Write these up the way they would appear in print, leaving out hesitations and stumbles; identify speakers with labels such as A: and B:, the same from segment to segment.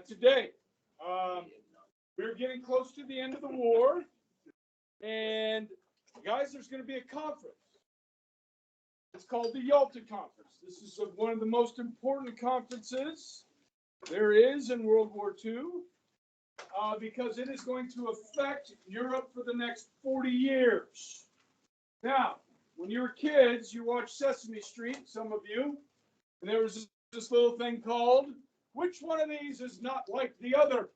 A: Today, we're getting close to the end of the war, and guys, there's going to be a conference. It's called the Yalta Conference. This is one of the most important conferences there is in World War II because it is going to affect Europe for the next 40 years. Now, when you were kids, you watched Sesame Street, some of you, and there was this little thing called, which one of these is not like the other?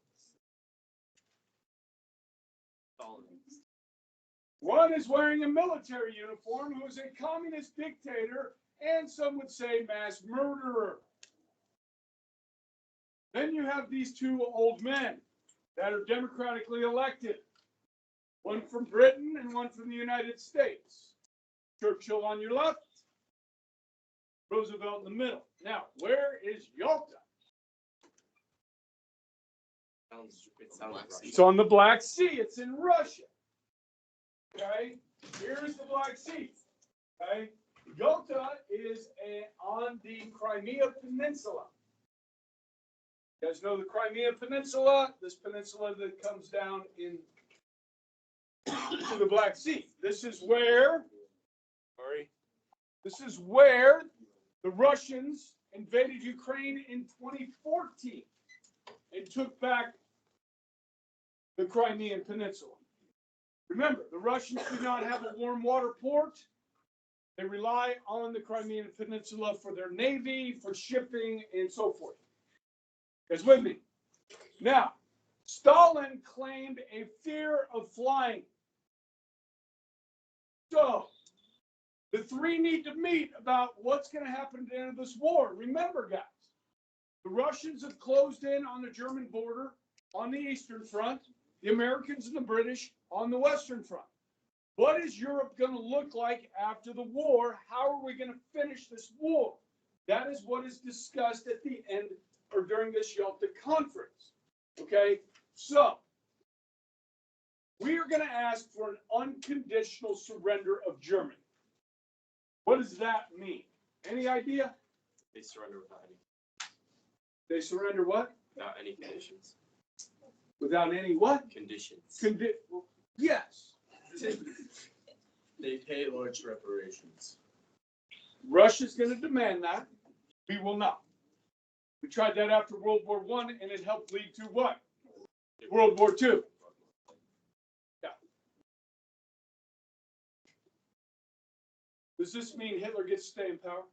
A: One is wearing a military uniform who is a communist dictator and some would say mass murderer. Then you have these two old men that are democratically elected. One from Britain and one from the United States. Churchill on your left, Roosevelt in the middle. Now, where is Yalta? It's on the Black Sea. It's in Russia. Okay, here's the Black Sea. Okay, Yalta is on the Crimea Peninsula. You guys know the Crimea Peninsula? This peninsula that comes down in to the Black Sea. This is where, this is where the Russians invaded Ukraine in 2014 and took back the Crimean Peninsula. Remember, the Russians do not have a warm water port. They rely on the Crimean Peninsula for their navy, for shipping, and so forth. You guys with me? Now, Stalin claimed a fear of flying. So, the three need to meet about what's going to happen at the end of this war. Remember, guys, the Russians have closed in on the German border on the Eastern Front, the Americans and the British on the Western Front. What is Europe going to look like after the war? How are we going to finish this war? That is what is discussed at the end or during this Yalta conference. Okay, so we are going to ask for an unconditional surrender of Germany. What does that mean? Any idea?
B: They surrender without any.
A: They surrender what?
B: Without any conditions.
A: Without any what?
B: Conditions.
A: Yes.
B: They pay large reparations.
A: Russia's going to demand that. We will not. We tried that after World War I, and it helped lead to what? World War II. Yeah. Does this mean Hitler gets to stay in power?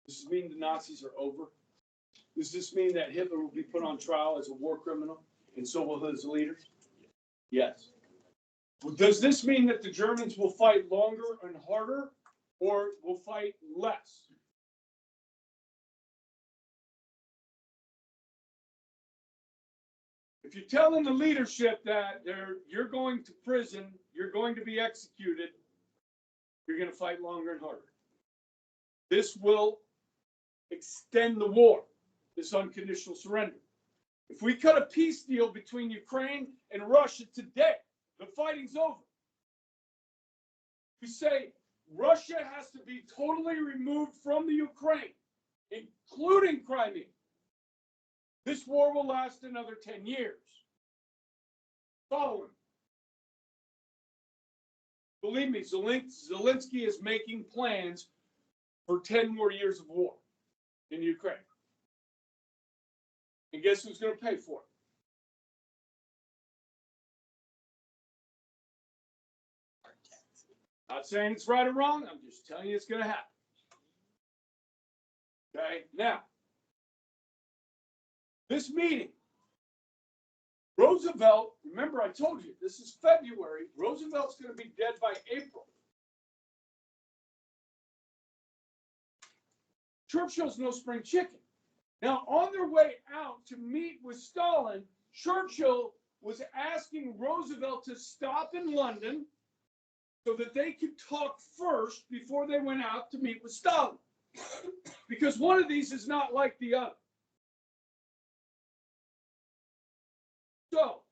A: Does this mean the Nazis are over? Does this mean that Hitler will be put on trial as a war criminal, and so will his leaders? Yes. Does this mean that the Germans will fight longer and harder, or will fight less? If you're telling the leadership that you're going to prison, you're going to be executed, you're going to fight longer and harder. This will extend the war, this unconditional surrender. If we cut a peace deal between Ukraine and Russia today, the fighting's over. We say Russia has to be totally removed from the Ukraine, including Crimea. This war will last another 10 years. Follow him. Believe me, Zelensky is making plans for 10 more years of war in Ukraine. And guess who's going to pay for it? Not saying it's right or wrong. I'm just telling you it's going to happen. Okay? Now, this meeting, Roosevelt, remember I told you, this is February. Roosevelt's going to be dead by April. Churchill's no spring chicken. Now, on their way out to meet with Stalin, Churchill was asking Roosevelt to stop in London so that they could talk first before they went out to meet with Stalin. Because one of these is not like the other. So,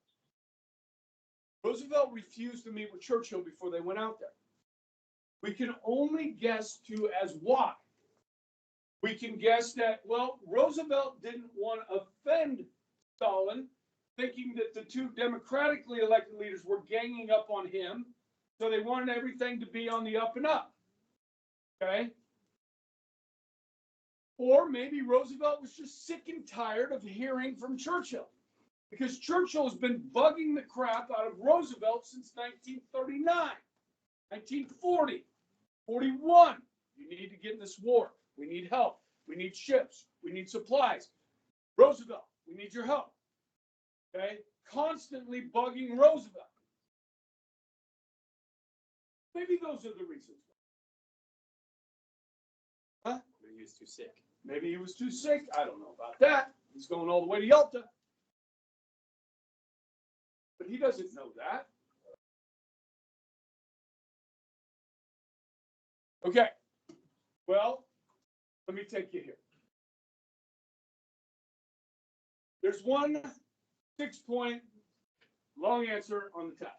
A: Roosevelt refused to meet with Churchill before they went out there. We can only guess as why. We can guess that, well, Roosevelt didn't want to defend Stalin, thinking that the two democratically elected leaders were ganging up on him. So they wanted everything to be on the up and up. Okay? Or maybe Roosevelt was just sick and tired of hearing from Churchill, because Churchill has been bugging the crap out of Roosevelt since 1939, 1940, 41. You need to get in this war. We need help. We need ships. We need supplies. Roosevelt, we need your help. Okay? Constantly bugging Roosevelt. Maybe those are the reasons. Huh?
B: Maybe he was too sick.
A: Maybe he was too sick. I don't know about that. He's going all the way to Yalta. But he doesn't know that. Okay. Well, let me take you here. There's one 6-point long answer on the test.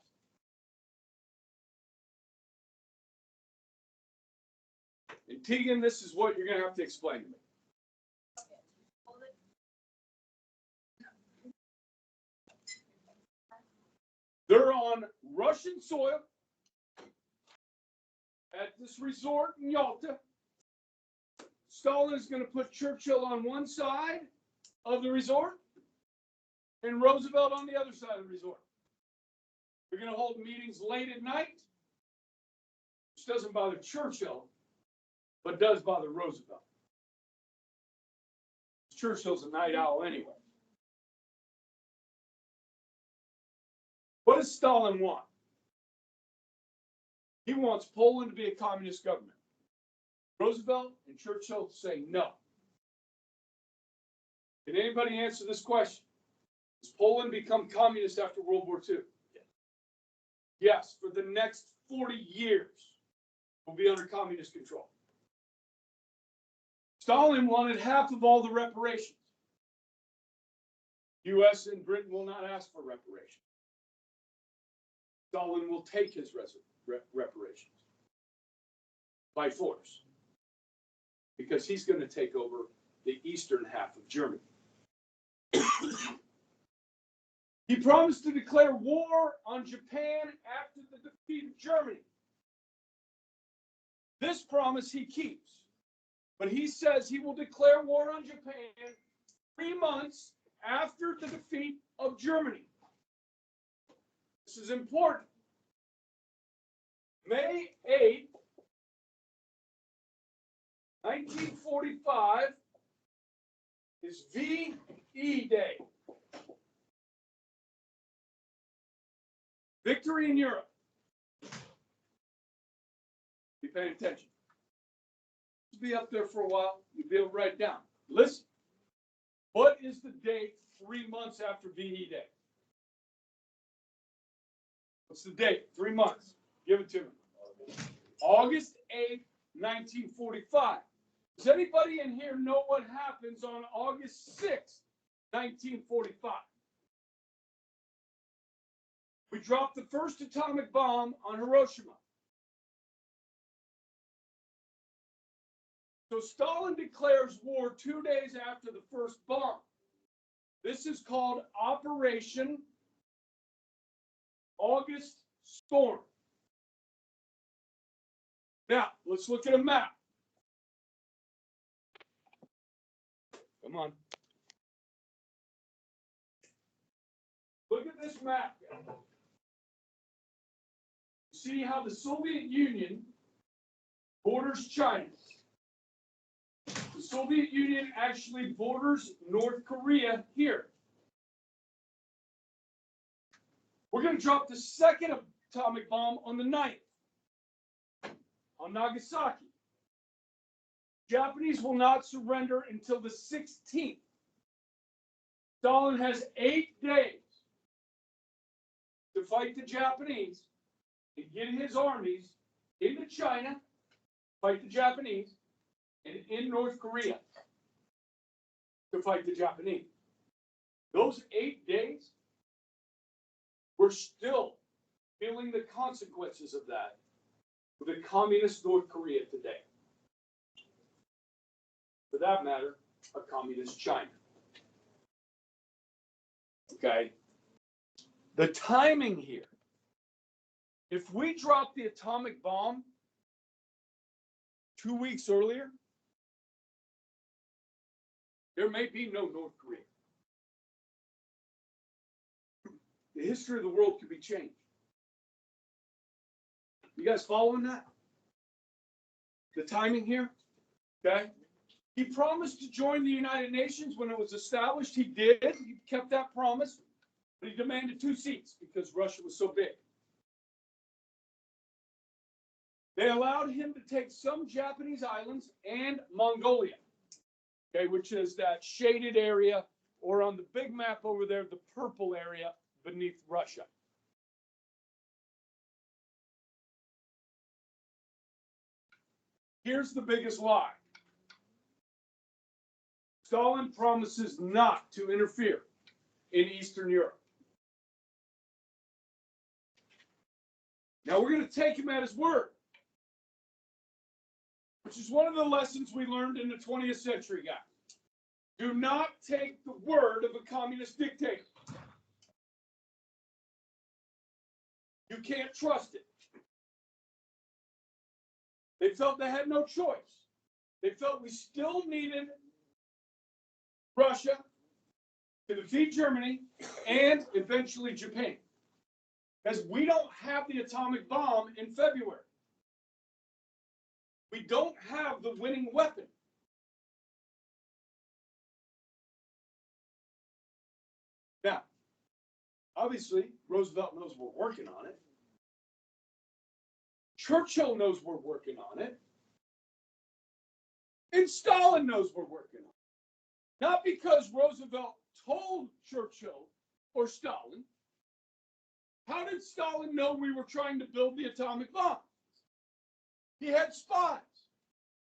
A: And Tegan, this is what you're going to have to explain to me. They're on Russian soil at this resort in Yalta. Stalin is going to put Churchill on one side of the resort and Roosevelt on the other side of the resort. They're going to hold meetings late at night, which doesn't bother Churchill, but does bother Roosevelt. Churchill's a night owl anyway. What does Stalin want? He wants Poland to be a communist government. Roosevelt and Churchill say no. Can anybody answer this question? Does Poland become communist after World War II? Yes, for the next 40 years, will be under communist control. Stalin wanted half of all the reparations. U.S. and Britain will not ask for reparations. Stalin will take his reparations by force, because he's going to take over the eastern half of Germany. He promised to declare war on Japan after the defeat of Germany. This promise he keeps, but he says he will declare war on Japan 3 months after the defeat of Germany. This is important. May 8th, 1945 is VE Day. Victory in Europe. Be paying attention. Just be up there for a while. You'll be able to write it down. Listen. What is the date 3 months after VE Day? What's the date? 3 months. Give it to me. August 8th, 1945. Does anybody in here know what happens on August 6th, 1945? We dropped the first atomic bomb on Hiroshima. So Stalin declares war 2 days after the first bomb. This is called Operation August Storm. Now, let's look at a map. Come on. Look at this map. See how the Soviet Union borders China. The Soviet Union actually borders North Korea here. We're going to drop the second atomic bomb on the 9th on Nagasaki. Japanese will not surrender until the 16th. Stalin has 8 days to fight the Japanese and get his armies into China, fight the Japanese, and in North Korea to fight the Japanese. Those 8 days, we're still feeling the consequences of that with the communist North Korea today. For that matter, a communist China. Okay? The timing here. If we drop the atomic bomb 2 weeks earlier, there may be no North Korea. The history of the world could be changed. You guys following that? The timing here? Okay? He promised to join the United Nations when it was established. He did. He kept that promise. But he demanded 2 seats because Russia was so big. They allowed him to take some Japanese islands and Mongolia, okay, which is that shaded area, or on the big map over there, the purple area beneath Russia. Here's the biggest lie. Stalin promises not to interfere in Eastern Europe. Now we're going to take him at his word, which is one of the lessons we learned in the 20th century, guys. Do not take the word of a communist dictator. You can't trust it. They felt they had no choice. They felt we still needed Russia to defeat Germany and eventually Japan. Because we don't have the atomic bomb in February. We don't have the winning weapon. Now, obviously, Roosevelt knows we're working on it. Churchill knows we're working on it. And Stalin knows we're working on it. Not because Roosevelt told Churchill or Stalin. How did Stalin know we were trying to build the atomic bomb? He had spies.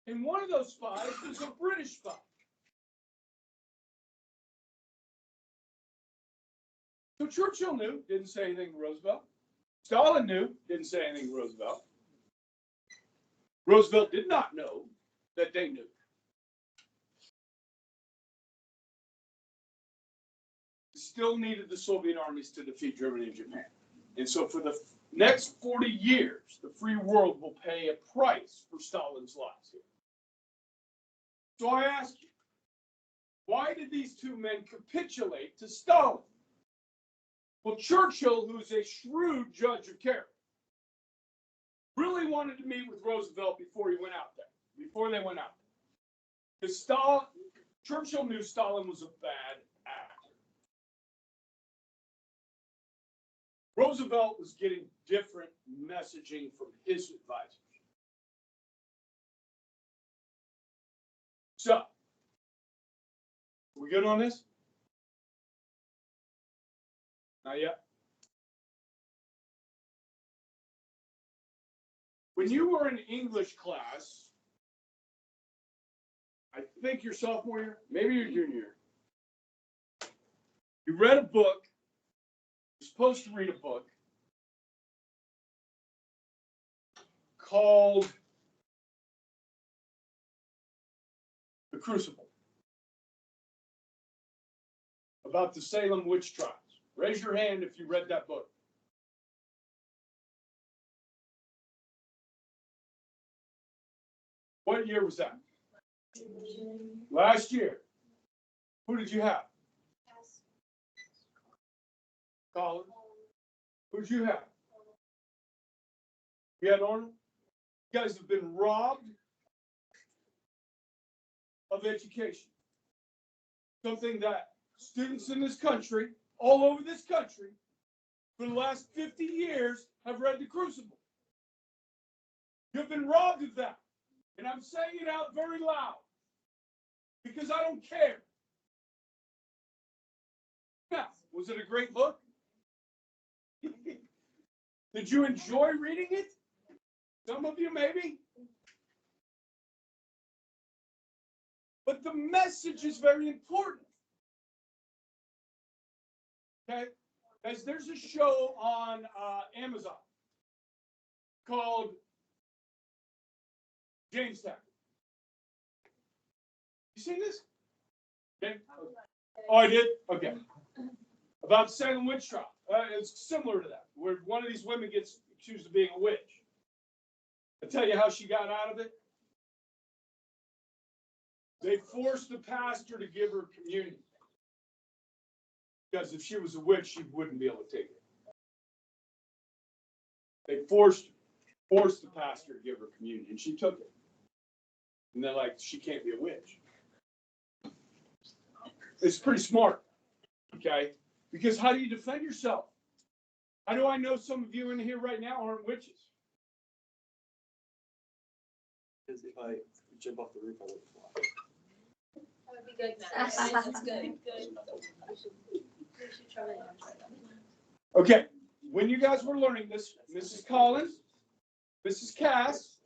A: And one of those spies was a British spy. So Churchill knew, didn't say anything to Roosevelt. Stalin knew, didn't say anything to Roosevelt. Roosevelt did not know that they knew. Still needed the Soviet armies to defeat Germany and Japan. And so for the next 40 years, the free world will pay a price for Stalin's lies here. So I ask you, why did these two men capitulate to Stalin? Well, Churchill, who's a shrewd judge of character, really wanted to meet with Roosevelt before he went out there, before they went out there. Because Churchill knew Stalin was a bad actor. Roosevelt was getting different messaging from his advisors. So, are we good on this? Not yet. When you were in English class, I think your sophomore year, maybe your junior year, you read a book. You're supposed to read a book called The Crucible, about the Salem witch trials. Raise your hand if you read that book. What year was that? Last year. Who did you have? Colin. Who did you have? You had Arnold? You guys have been robbed of education. Something that students in this country, all over this country, for the last 50 years have read The Crucible. You've been robbed of that. And I'm saying it out very loud because I don't care. Now, was it a great book? Did you enjoy reading it? Some of you maybe. But the message is very important. Okay? Guys, there's a show on Amazon called Jamestown. You seen this? Okay. Oh, I did? Okay. about the Salem witch trial. It's similar to that, where one of these women gets accused of being a witch. I tell you how she got out of it. They forced the pastor to give her communion. Because if she was a witch, she wouldn't be able to take it. They forced the pastor to give her communion, and she took it. And they're like, she can't be a witch. It's pretty smart, okay? Because how do you defend yourself? How do I know some of you in here right now aren't witches?
B: Because if I jump off the roof, I would fly.
C: That would be good, Matt. That's good. We should try that.
A: Okay, when you guys were learning this, Mrs. Collins, Mrs. Cass,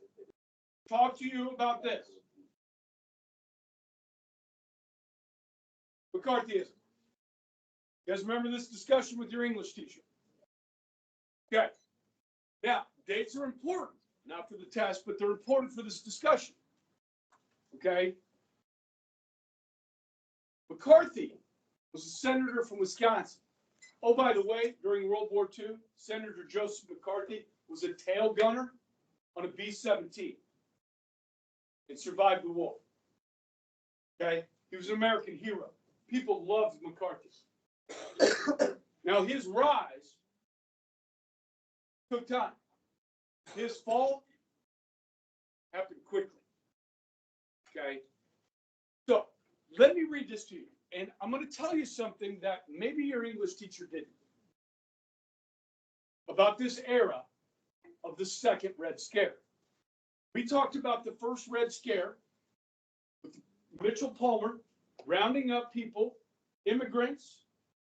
A: talk to you about this. McCarthyism. You guys remember this discussion with your English teacher? Okay. Now, dates are important, not for the test, but they're important for this discussion. Okay? McCarthy was a senator from Wisconsin. Oh, by the way, during World War II, Senator Joseph McCarthy was a tail gunner on a B-17 and survived the war. Okay? He was an American hero. People loved McCarthy. Now, his rise took time. His fall happened quickly. Okay? So, let me read this to you. And I'm going to tell you something that maybe your English teacher didn't. About this era of the second Red Scare. We talked about the first Red Scare with Mitchell Palmer rounding up people, immigrants,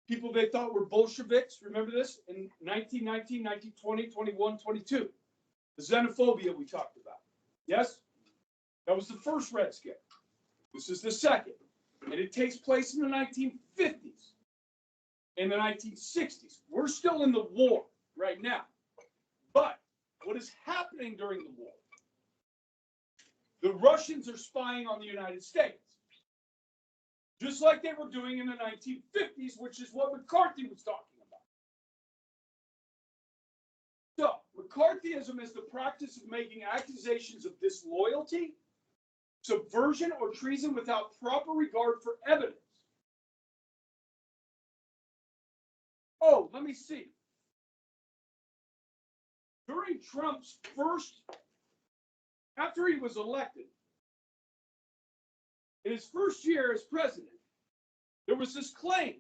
A: people they thought were Bolsheviks. Remember this? In 1919, 1920, 21, 22. The xenophobia we talked about. Yes? That was the first Red Scare. This is the second. And it takes place in the 1950s. In the 1960s. We're still in the war right now. But what is happening during the war? The Russians are spying on the United States. Just like they were doing in the 1950s, which is what McCarthy was talking about. So, McCarthyism is the practice of making accusations of disloyalty, subversion, or treason without proper regard for evidence. Oh, let me see. During Trump's after he was elected, in his first year as president, there was this claim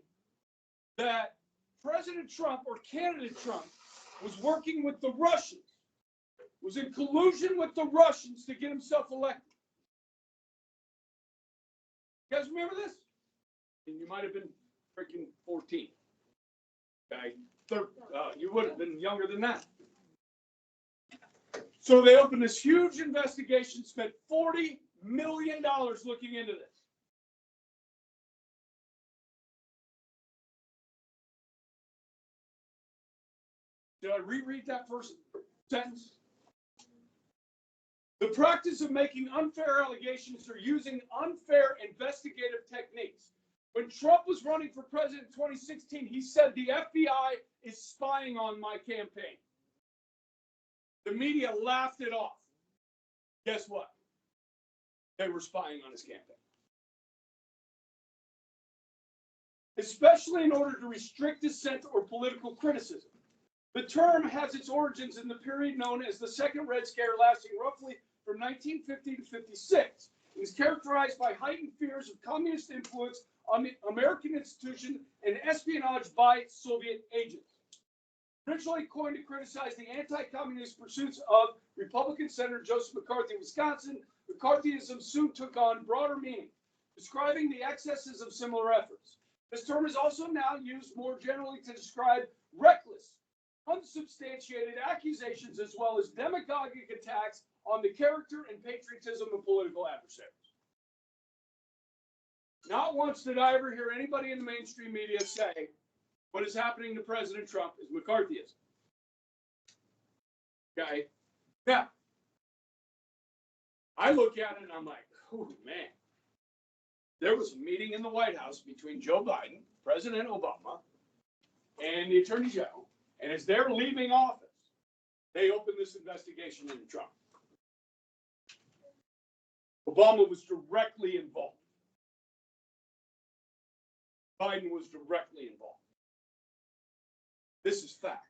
A: that President Trump or candidate Trump was working with the Russians, was in collusion with the Russians to get himself elected. You guys remember this? And you might have been freaking 14. Okay? You would have been younger than that. So they opened this huge investigation, spent $40 million looking into this. Did I reread that first sentence? The practice of making unfair allegations or using unfair investigative techniques. When Trump was running for president in 2016, he said the FBI is spying on my campaign. The media laughed it off. Guess what? They were spying on his campaign. Especially in order to restrict dissent or political criticism. The term has its origins in the period known as the Second Red Scare, lasting roughly from 1950 to 56. It was characterized by heightened fears of communist influence on the American institution and espionage by Soviet agents. Originally coined to criticize the anti-communist pursuits of Republican Senator Joseph McCarthy of Wisconsin, McCarthyism soon took on broader meaning, describing the excesses of similar efforts. This term is also now used more generally to describe reckless, unsubstantiated accusations as well as demagogic attacks on the character and patriotism of political adversaries. Not once did I ever hear anybody in the mainstream media say what is happening to President Trump is McCarthyism. Okay? Now, I look at it and I'm like, oh man, there was a meeting in the White House between Joe Biden, President Obama, and the Attorney General, and as they're leaving office, they opened this investigation into Trump. Obama was directly involved. Biden was directly involved. This is fact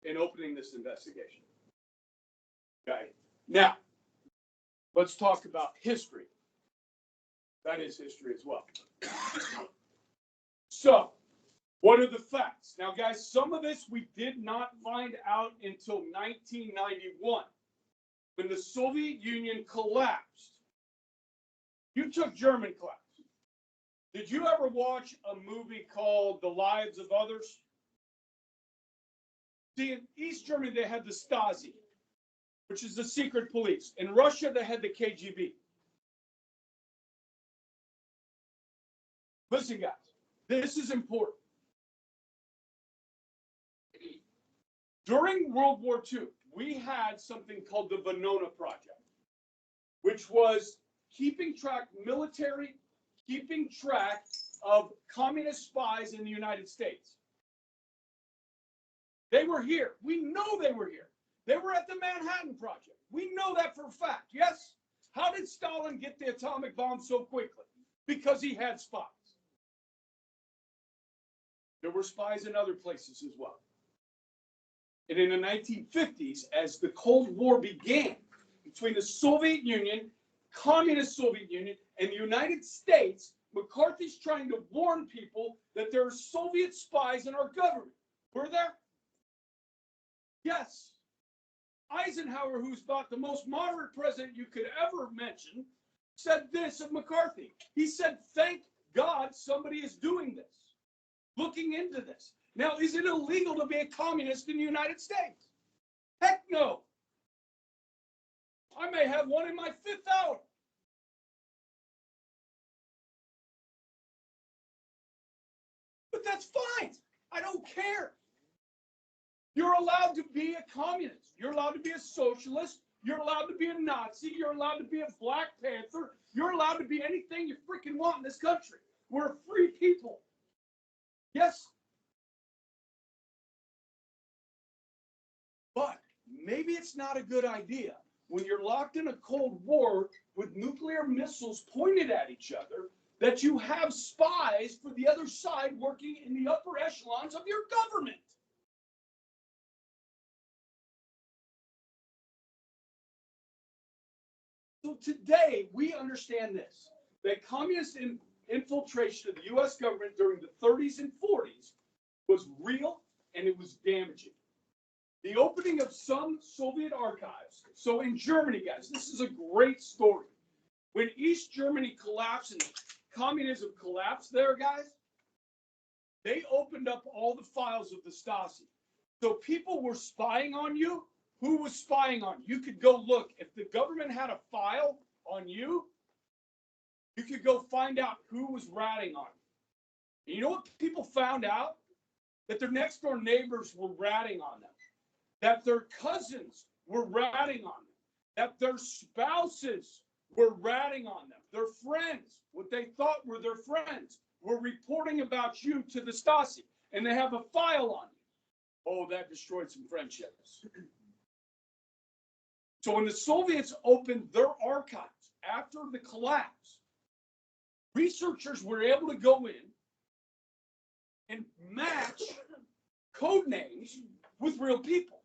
A: in opening this investigation. Okay. Now, let's talk about history. That is history as well. So, what are the facts? Now, guys, some of this we did not find out until 1991, when the Soviet Union collapsed. You took German class. Did you ever watch a movie called The Lives of Others? See, in East Germany, they had the Stasi, which is the secret police. In Russia, they had the KGB. Listen, guys, this is important. During World War II, we had something called the Venona Project, which was keeping track of communist spies in the United States. They were here. We know they were here. They were at the Manhattan Project. We know that for a fact. Yes? How did Stalin get the atomic bomb so quickly? Because he had spies. There were spies in other places as well. And in the 1950s, as the Cold War began between the Soviet Union, Communist Soviet Union, and the United States, McCarthy's trying to warn people that there are Soviet spies in our government. Were there? Yes. Eisenhower, who's about the most moderate president you could ever mention, said this of McCarthy. He said, thank God somebody is doing this, looking into this. Now, is it illegal to be a communist in the United States? Heck no. I may have one in my 5th hour. But that's fine. I don't care. You're allowed to be a communist. You're allowed to be a socialist. You're allowed to be a Nazi. You're allowed to be a Black Panther. You're allowed to be anything you freaking want in this country. We're a free people. Yes? But maybe it's not a good idea when you're locked in a Cold War with nuclear missiles pointed at each other that you have spies for the other side working in the upper echelons of your government. So today we understand this, that communist infiltration of the U.S. government during the 30s and 40s was real and it was damaging. The opening of some Soviet archives. So in Germany, guys, this is a great story. When East Germany collapsed and communism collapsed there, guys, they opened up all the files of the Stasi. So people were spying on you. Who was spying on you? You could go look. If the government had a file on you, you could go find out who was ratting on you. And you know what people found out? That their next door neighbors were ratting on them. That their cousins were ratting on them. That their spouses were ratting on them. Their friends, what they thought were their friends, were reporting about you to the Stasi. And they have a file on you. Oh, that destroyed some friendships. So when the Soviets opened their archives after the collapse, researchers were able to go in and match code names with real people.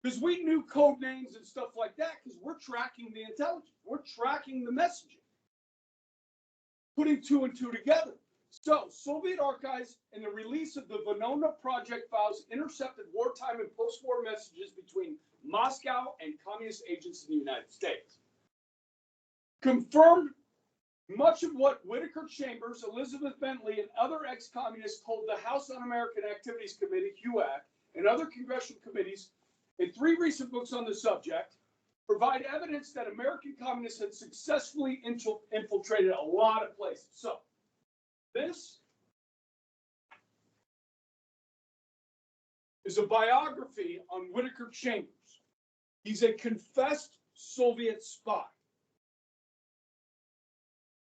A: Because we knew code names and stuff like that because we're tracking the intelligence. We're tracking the messaging. Putting 2 and 2 together. So, Soviet archives and the release of the Venona Project files intercepted wartime and post-war messages between Moscow and communist agents in the United States. Confirmed much of what Whitaker Chambers, Elizabeth Bentley, and other ex-communists told the House Un-American Activities Committee, HUAC, and other congressional committees in 3 recent books on the subject, provide evidence that American communists had successfully infiltrated a lot of places. So, this is a biography on Whitaker Chambers. He's a confessed Soviet spy.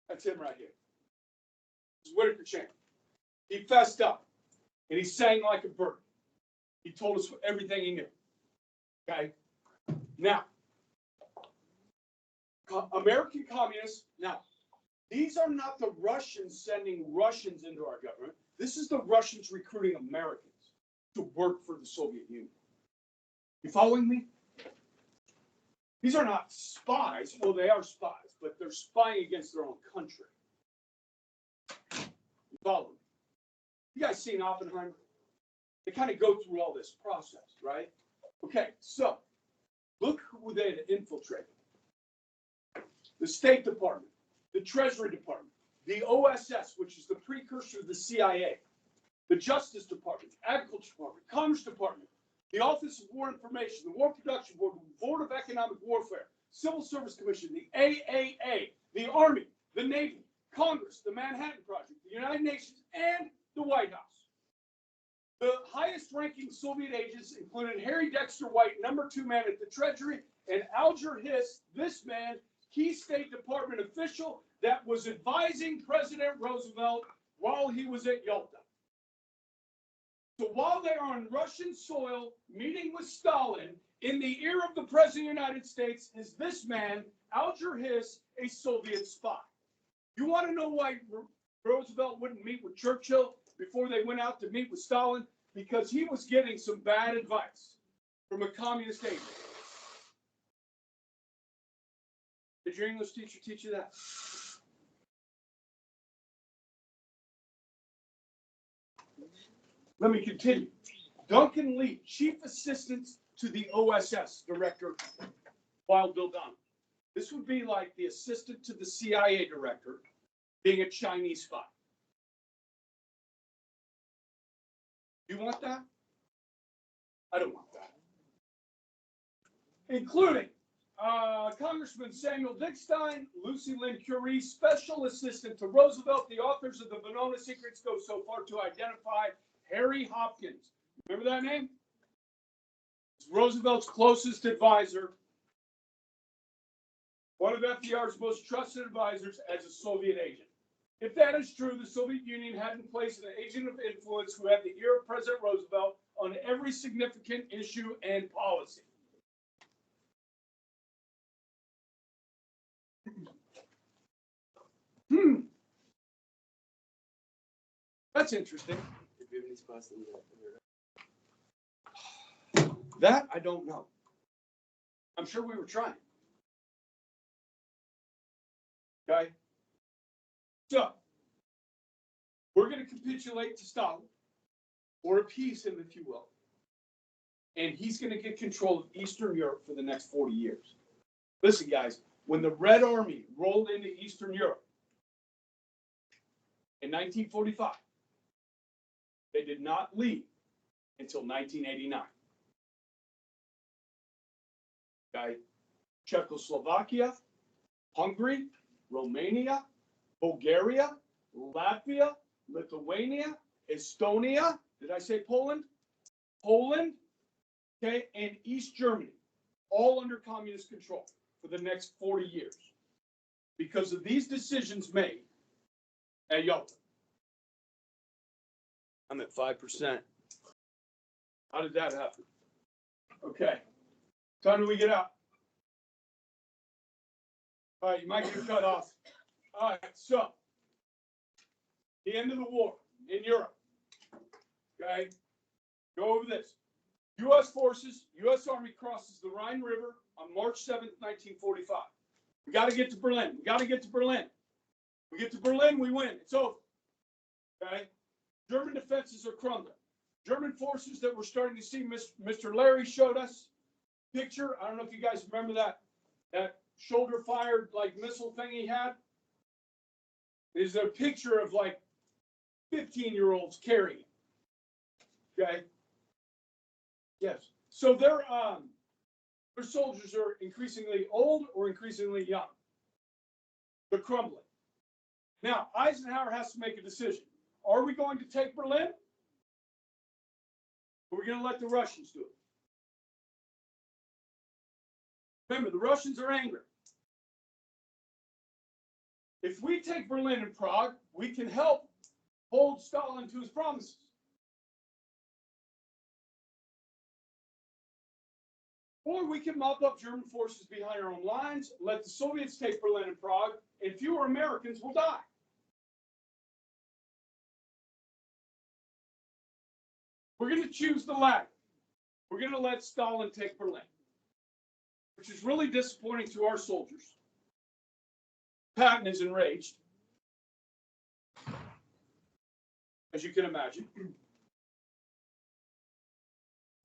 A: That's him right here. This is Whitaker Chambers. He fessed up, and he sang like a bird. He told us everything he knew. Okay? Now, American communists, now, these are not the Russians sending Russians into our government. This is the Russians recruiting Americans to work for the Soviet Union. You following me? These are not spies. Well, they are spies, but they're spying against their own country. You follow me? You guys seen Oppenheimer? They kind of go through all this process, right? Okay, so look who they had infiltrated. The State Department, the Treasury Department, the OSS, which is the precursor to the CIA, the Justice Department, Agriculture Department, Commerce Department, the Office of War Information, the War Production Board, the Board of Economic Warfare, Civil Service Commission, the AAA, the Army, the Navy, Congress, the Manhattan Project, the United Nations, and the White House. The highest-ranking Soviet agents included Harry Dexter White, number 2 man at the Treasury, and Alger Hist, this man, key State Department official that was advising President Roosevelt while he was at Yalta. So while they are on Russian soil meeting with Stalin, in the ear of the President of the United States is this man, Alger Hist, a Soviet spy. You want to know why Roosevelt wouldn't meet with Churchill before they went out to meet with Stalin? Because he was getting some bad advice from a communist agent. Did your English teacher teach you that? Let me continue. Duncan Lee, chief assistant to the OSS director, Wild Bill Donald. This would be like the assistant to the CIA director being a Chinese spy. You want that? I don't want that. Including Congressman Samuel Dickstein, Lucy Lynn Curie, special assistant to Roosevelt. The authors of the Venona Secrets go so far to identify Harry Hopkins. Remember that name? It's Roosevelt's closest advisor. One of FDR's most trusted advisors as a Soviet agent. If that is true, the Soviet Union had in place an agent of influence who had the ear of President Roosevelt on every significant issue and policy. That's interesting.
B: If you have any spots in there.
A: That I don't know. I'm sure we were trying. Okay. So we're going to capitulate to Stalin, or appease him, if you will. And he's going to get control of Eastern Europe for the next 40 years. Listen, guys, when the Red Army rolled into Eastern Europe in 1945, they did not leave until 1989. Okay? Czechoslovakia, Hungary, Romania, Bulgaria, Latvia, Lithuania, Estonia, did I say Poland? Poland, okay, and East Germany, all under communist control for the next 40 years because of these decisions made at Yalta. I'm at 5%. How did that happen? Okay. Time do we get out? All right, you might get cut off. All right, so the end of the war in Europe. Okay, go over this. U.S. forces, U.S. Army crosses the Rhine River on March 7th, 1945. We got to get to Berlin. We got to get to Berlin. We get to Berlin, we win. It's over. Okay, German defenses are crumbling. German forces that we're starting to see, Mr. Larry showed us picture. I don't know if you guys remember that shoulder fired like missile thing he had. Is a picture of like 15-year-olds carrying. Okay. Yes. So their soldiers are increasingly old or increasingly young. They're crumbling. Now Eisenhower has to make a decision. Are we going to take Berlin? Or are we going to let the Russians do it? Remember, the Russians are angry. If we take Berlin and Prague, we can help hold Stalin to his promises. Or we can mop up German forces behind our own lines, let the Soviets take Berlin and Prague, and fewer Americans will die. We're going to choose the latter. We're going to let Stalin take Berlin, which is really disappointing to our soldiers. Patton is enraged, as you can imagine.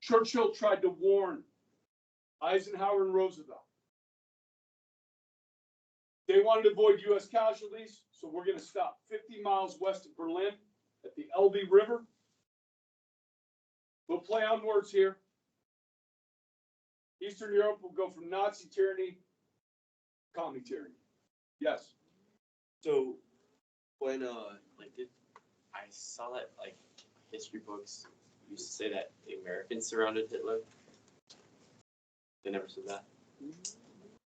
A: Churchill tried to warn Eisenhower and Roosevelt. They wanted to avoid U.S. casualties, so we're going to stop 50 miles west of Berlin at the Elbe River. We'll play on words here. Eastern Europe will go from Nazi tyranny to commie tyranny. Yes.
B: So when
D: I saw that history books used to say that the Americans surrounded Hitler. They never said that.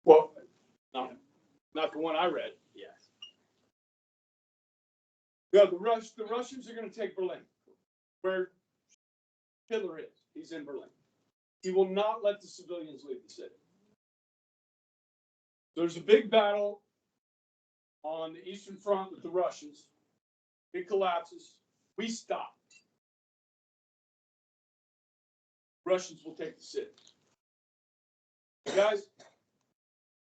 A: Well, not the one I read.
D: Yes.
A: Yeah, the Russians are going to take Berlin, where Hitler is. He's in Berlin. He will not let the civilians leave the city. There's a big battle on the Eastern Front with the Russians. It collapses. We stop. Russians will take the city. Guys,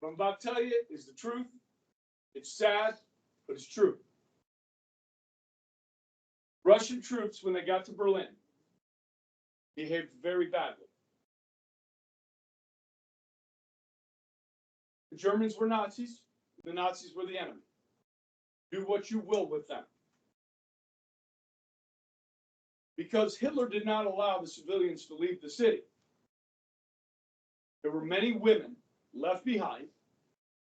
A: what I'm about to tell you is the truth. It's sad, but it's true. Russian troops, when they got to Berlin, behaved very badly. The Germans were Nazis. The Nazis were the enemy. Do what you will with them. Because Hitler did not allow the civilians to leave the city, there were many women left behind,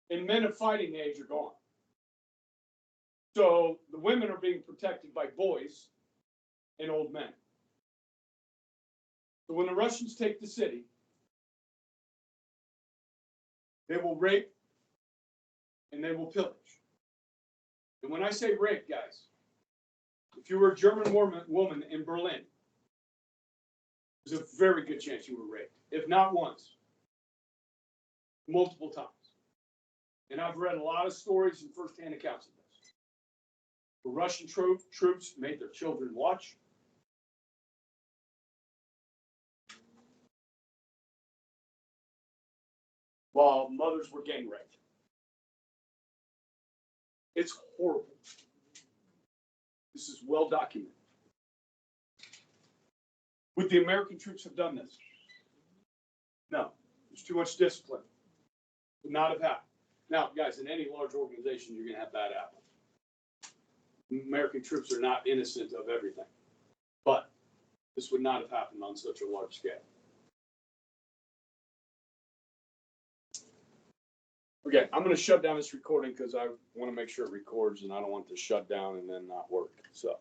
A: and men of fighting age are gone. So the women are being protected by boys and old men. So when the Russians take the city, they will rape and they will pillage. And when I say rape, guys, if you were a German woman in Berlin, there's a very good chance you were raped. If not once, multiple times. And I've read a lot of stories and firsthand accounts of this. The Russian troops made their children watch. While mothers were gang raped. It's horrible. This is well documented. Would the American troops have done this? No. There's too much discipline. Would not have happened. Now, guys, in any large organization, you're going to have bad apples. American troops are not innocent of everything. But this would not have happened on such a large scale. Okay, I'm going to shut down this recording because I want to make sure it records and I don't want it to shut down and then not work. So.